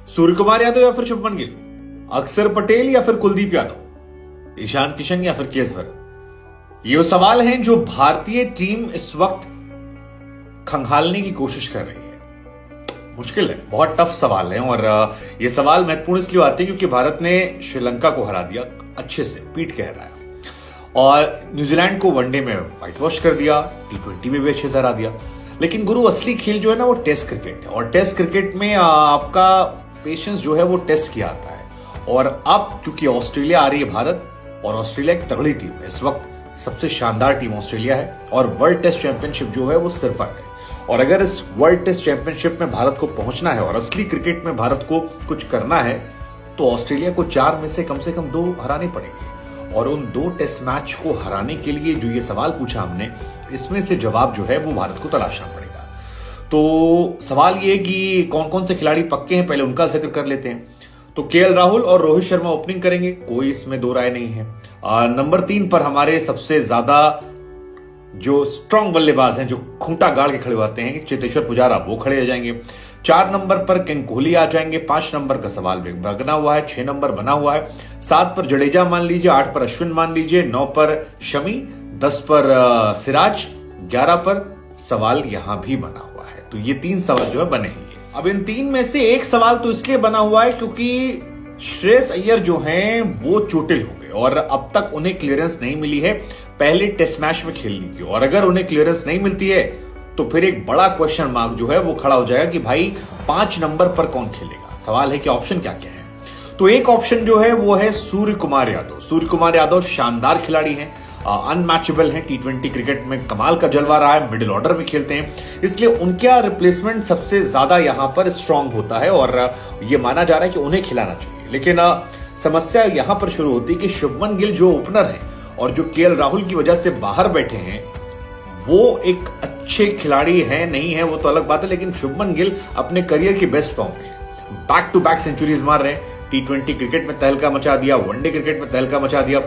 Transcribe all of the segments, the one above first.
सूर्य कुमार यादव या फिर शुभमन गिल, अक्षर पटेल या फिर कुलदीप यादव, ईशान किशन या फिर के.एस. भरत। ये सवाल हैं जो भारतीय टीम इस वक्त खंगालने की कोशिश कर रही है। मुश्किल है, बहुत टफ सवाल है और ये सवाल महत्वपूर्ण इसलिए आते हैं क्योंकि भारत ने श्रीलंका को हरा दिया अच्छे से, पीट के हराया, और न्यूजीलैंड को वनडे में व्हाइट वॉश कर दिया, T20 में भी अच्छे से हरा दिया। लेकिन गुरु असली खेल जो है ना वो टेस्ट क्रिकेट है, और टेस्ट क्रिकेट में आपका पेशेंस जो है वो टेस्ट किया आता है। और अब क्योंकि ऑस्ट्रेलिया आ रही है भारत, और ऑस्ट्रेलिया एक तगड़ी टीम है, इस वक्त सबसे शानदार टीम ऑस्ट्रेलिया है, और वर्ल्ड टेस्ट चैंपियनशिप जो है वो सिर पर है। और अगर इस वर्ल्ड टेस्ट चैंपियनशिप में भारत को पहुंचना है और असली क्रिकेट में भारत को कुछ करना है, तो ऑस्ट्रेलिया को 4 में से कम 2 हराने पड़ेंगे। और उन 2 टेस्ट मैच को हराने के लिए जो ये सवाल पूछा हमने, इसमें से जवाब जो है वो भारत को तलाशना पड़ेगा। तो सवाल ये कि कौन कौन से खिलाड़ी पक्के हैं, पहले उनका जिक्र कर लेते हैं। तो के.एल. राहुल और रोहित शर्मा ओपनिंग करेंगे, कोई इसमें दो राय नहीं है। नंबर 3 पर हमारे सबसे ज्यादा जो स्ट्रांग बल्लेबाज हैं, जो खूंटा गाड़ के खड़े होते हैं, चेतेश्वर पुजारा, वो खड़े रह जाएंगे। 4 नंबर पर किंग कोहली आ जाएंगे। 5 नंबर का सवाल बना हुआ है, 6 नंबर बना हुआ है। 7 पर जडेजा मान लीजिए, 8 पर अश्विन मान लीजिए, 9 पर शमी, 10 पर सिराज, 11 पर सवाल यहां भी बना हुआ है। तो ये 3 सवाल जो है बने हैं। अब इन 3 में से एक सवाल तो इसलिए बना हुआ है क्योंकि श्रेयस अय्यर जो हैं वो चोटिल हो गए और अब तक उन्हें क्लियरेंस नहीं मिली है पहले टेस्ट मैच में खेलने की। और अगर उन्हें क्लियरेंस नहीं मिलती है तो फिर एक बड़ा क्वेश्चन मार्क जो है वो खड़ा हो जाएगा कि भाई 5 नंबर पर कौन खेलेगा। सवाल है कि ऑप्शन क्या क्या है। तो एक ऑप्शन जो है वो है सूर्य कुमार यादव। सूर्य कुमार यादव शानदार खिलाड़ी हैं, अनमैचेबल हैं, T20 क्रिकेट में कमाल का जलवा रहा है, मिडिल ऑर्डर में खेलते हैं, इसलिए उनका रिप्लेसमेंट सबसे ज्यादा यहां पर स्ट्रांग होता है और यह माना जा रहा है कि उन्हें खिलाना चाहिए। लेकिन समस्या यहां पर शुरू होती है कि शुभमन गिल जो ओपनर है और जो के.एल. राहुल की वजह से बाहर बैठे हैं, वो एक अच्छे खिलाड़ी है नहीं है वो तो अलग बात है, लेकिन शुभमन गिल अपने करियर की बेस्ट फॉर्म में है, बैक टू बैक सेंचुरीज मार रहे हैं, T20 क्रिकेट में तहलका मचा दिया, वनडे क्रिकेट में तहलका मचा दिया।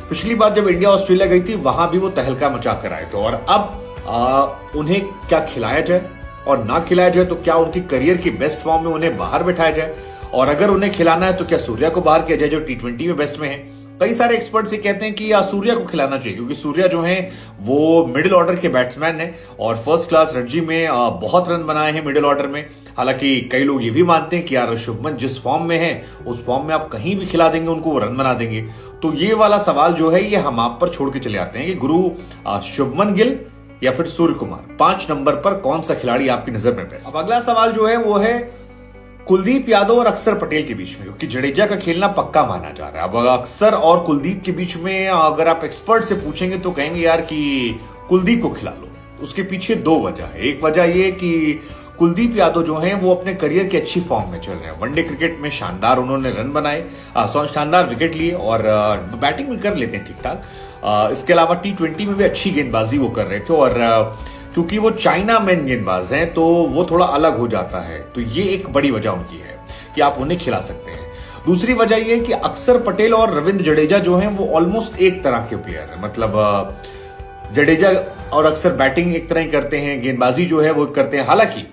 पिछली बार जब इंडिया ऑस्ट्रेलिया गई थी वहां भी वो तहलका मचा कर आए थे। और अब उन्हें क्या खिलाया जाए और ना खिलाया जाए, तो क्या उनकी करियर की बेस्ट फॉर्म में उन्हें बाहर बैठाया जाए, और अगर उन्हें खिलाना है तो क्या सूर्या को बाहर किया जाए जो T20 में बेस्ट में है। कई सारे एक्सपर्ट्स ये कहते हैं कि सूर्या को खिलाना चाहिए क्योंकि सूर्या जो है वो मिडिल ऑर्डर के बैट्समैन है और फर्स्ट क्लास रणजी में बहुत रन बनाए हैं मिडिल ऑर्डर में। हालांकि कई लोग ये भी मानते हैं कि यार शुभमन जिस फॉर्म में है उस फॉर्म में आप कहीं भी खिला देंगे उनको, वो रन बना देंगे। तो ये वाला सवाल जो है ये हम आप पर छोड़ के चले आते हैं कि गुरु शुभमन गिल या फिर सूर्य कुमार, 5 नंबर पर कौन सा खिलाड़ी आपकी नजर में बेस्ट। अब अगला सवाल जो है वो है कुलदीप यादव और अक्षर पटेल के बीच में, क्योंकि जडेजा का खेलना पक्का माना जा रहा है। अब अक्षर और कुलदीप के बीच में अगर आप एक्सपर्ट से पूछेंगे तो कहेंगे यार कि कुलदीप को खिला लो। उसके पीछे 2 वजह है। एक वजह ये कि कुलदीप यादव जो हैं वो अपने करियर की अच्छी फॉर्म में चल रहे हैं, वनडे क्रिकेट में शानदार उन्होंने रन बनाए, शानदार विकेट लिए और बैटिंग भी कर लेते हैं ठीक ठाक। इसके अलावा T20 में भी अच्छी गेंदबाजी वो कर रहे थे और क्योंकि वो चाइना मैन गेंदबाज हैं तो वो थोड़ा अलग हो जाता है। तो ये एक बड़ी वजह उनकी है कि आप उन्हें खिला सकते हैं। दूसरी वजह ये है कि अक्षर पटेल और रविंद्र जडेजा जो हैं वो ऑलमोस्ट एक तरह के प्लेयर हैं। मतलब जडेजा और अक्षर बैटिंग एक तरह ही करते हैं, गेंदबाजी जो है वो करते हैं। हालांकि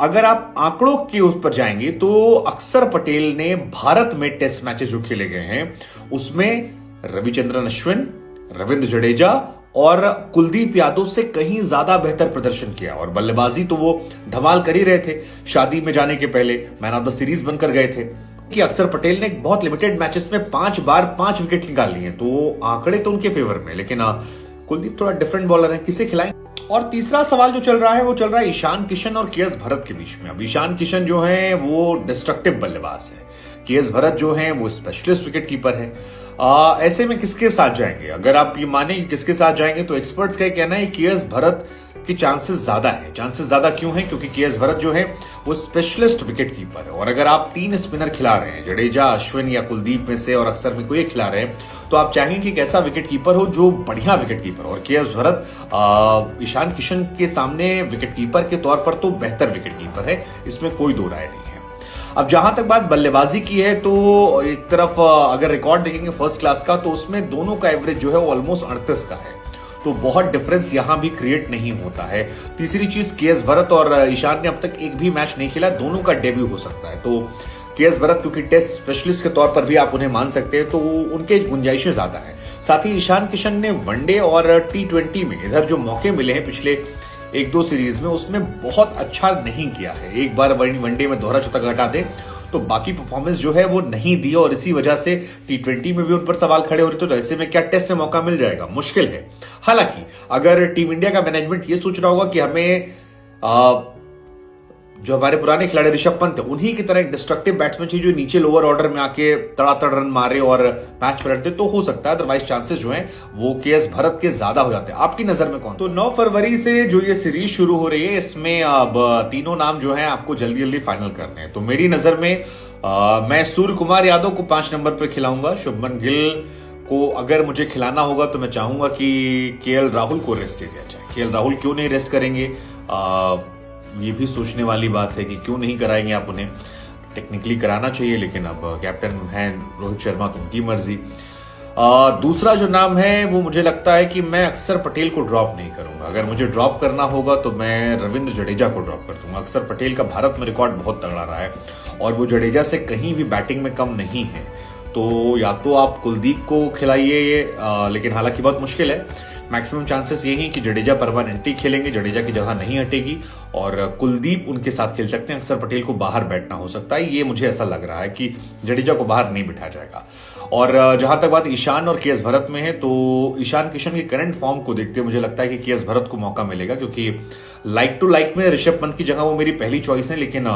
अगर आप आंकड़ों के उस पर जाएंगे तो अक्षर पटेल ने भारत में टेस्ट मैचेस जो खेले गए हैं उसमें रविचंद्रन अश्विन, रविंद्र जडेजा और कुलदीप यादव से कहीं ज्यादा बेहतर प्रदर्शन किया और बल्लेबाजी तो वो धमाल कर ही रहे थे। शादी में जाने के पहले मैन ऑफ द सीरीज बनकर गए थे कि अक्षर पटेल ने बहुत लिमिटेड मैचेस में 5 बार 5 विकेट निकाल लिए, तो आंकड़े तो उनके फेवर में। लेकिन कुलदीप थोड़ा डिफरेंट बॉलर है, किसे खिलाएं। और तीसरा सवाल जो चल रहा है वो चल रहा है ईशान किशन और के.एस. भरत के बीच में। अब ईशान किशन जो है वो डिस्ट्रक्टिव बल्लेबाज है, के.एस. भरत जो है वो स्पेशलिस्ट विकेट कीपर है। ऐसे में किसके साथ जाएंगे? अगर आप ये माने कि किसके साथ जाएंगे तो एक्सपर्ट्स का कहना है के.एस. भरत की चांसेस ज्यादा है। चांसेस ज्यादा क्यों है? क्योंकि के.एस. भरत जो है वो स्पेशलिस्ट विकेट कीपर है और अगर आप 3 स्पिनर खिला रहे हैं, जडेजा, अश्विन या कुलदीप में से और अक्षर में कोई खिला रहे हैं, तो आप चाहेंगे कि एक ऐसा विकेट कीपर हो जो बढ़िया विकेट कीपर हो। और के.एस. भरत ईशान किशन के सामने विकेट कीपर के तौर पर तो बेहतर विकेट कीपर है, इसमें कोई दो राय नहीं है। अब जहां तक बात बल्लेबाजी की है तो एक तरफ अगर रिकॉर्ड देखेंगे फर्स्ट क्लास का तो उसमें दोनों का एवरेज जो है वो ऑलमोस्ट 38 का है, तो बहुत डिफरेंस यहां भी क्रिएट नहीं होता है। तीसरी चीज के.एस. भरत और ईशान ने अब तक एक भी मैच नहीं खेला, दोनों का डेब्यू हो सकता है। तो केएस भरत क्योंकि टेस्ट स्पेशलिस्ट के तौर पर भी आप उन्हें मान सकते हैं, तो उनके गुंजाइशें ज्यादा है। साथ ही ईशान किशन ने वनडे और T20 में इधर जो मौके मिले हैं पिछले 1-2 सीरीज में, उसमें बहुत अच्छा नहीं किया है। एक बार वनडे में दोहरा शतक हटा दे तो बाकी परफॉर्मेंस जो है वो नहीं दी, और इसी वजह से T20 में भी उन पर सवाल खड़े हो रहे थे। तो ऐसे में क्या टेस्ट में मौका मिल जाएगा? मुश्किल है। हालांकि अगर टीम इंडिया का मैनेजमेंट ये सोच रहा होगा कि हमें जो हमारे पुराने खिलाड़ी ऋषभ पंत है उन्हीं की तरह एक डिस्ट्रक्टिव बैट्समैन चाहिए जो नीचे लोअर ऑर्डर में आके तड़ातड़ रन मारे और मैच पलट दे, तो हो सकता है। अदरवाइज चांसेस जो हैं वो केएस भरत के ज्यादा हो जाते हैं। आपकी नजर में कौन? तो 9 फरवरी से जो ये सीरीज शुरू हो रही है, इसमें अब तीनों नाम जो है आपको जल्दी जल्दी फाइनल करने हैं। तो मेरी नजर में मैं सूर्य कुमार यादव को 5 नंबर पर खिलाऊंगा। शुभमन गिल को अगर मुझे खिलाना होगा तो मैं चाहूंगा कि केएल राहुल को रेस्ट दे दिया जाए। केएल राहुल क्यों नहीं रेस्ट करेंगे? ये भी सोचने वाली बात है कि क्यों नहीं कराएंगे आप उन्हें। टेक्निकली कराना चाहिए, लेकिन अब कैप्टन हैं रोहित शर्मा, तो उनकी मर्जी। दूसरा जो नाम है वो मुझे लगता है कि मैं अक्षर पटेल को ड्रॉप नहीं करूंगा। अगर मुझे ड्रॉप करना होगा तो मैं रविंद्र जडेजा को ड्रॉप कर दूंगा। अक्षर पटेल का भारत में रिकॉर्ड बहुत तगड़ा रहा है और वो जडेजा से कहीं भी बैटिंग में कम नहीं है। तो या तो आप कुलदीप को खिलाइए, लेकिन हालांकि बहुत मुश्किल है। मैक्सिमम चांसेस यही कि जडेजा परमानेंटली खेलेंगे, जडेजा की जगह नहीं हटेगी और कुलदीप उनके साथ खेल सकते हैं। अक्षर पटेल को बाहर बैठना हो सकता है, ये मुझे ऐसा लग रहा है कि जडेजा को बाहर नहीं बिठाया जाएगा। और जहां तक बात ईशान और केएस भरत में है, तो ईशान किशन की करंट फॉर्म को देखते हुए मुझे लगता है कि केएस भरत को मौका मिलेगा, क्योंकि लाइक टू लाइक में ऋषभ पंत की जगह वो मेरी पहली चॉइस है। लेकिन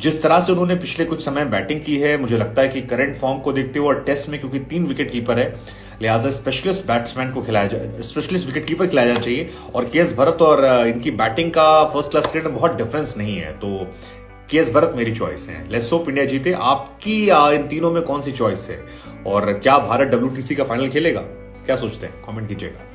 जिस तरह से उन्होंने पिछले कुछ समय बैटिंग की है, मुझे लगता है कि करंट फॉर्म को देखते हुए और टेस्ट में क्योंकि 3 विकेट कीपर है, लिहाजा स्पेशलिस्ट बैट्समैन को खिलाया जाए, स्पेशलिस्ट विकेट कीपर खिलाया जाना चाहिए। और केएस भरत और इनकी बैटिंग का फर्स्ट क्लास क्रिकेट में बहुत डिफरेंस नहीं है, तो केएस भरत मेरी चॉइस है। लेट्स होप इंडिया जीते। आपकी इन तीनों में कौन सी चॉइस है और क्या भारत WTC का फाइनल खेलेगा? क्या सोचते हैं? कमेंट कीजिएगा।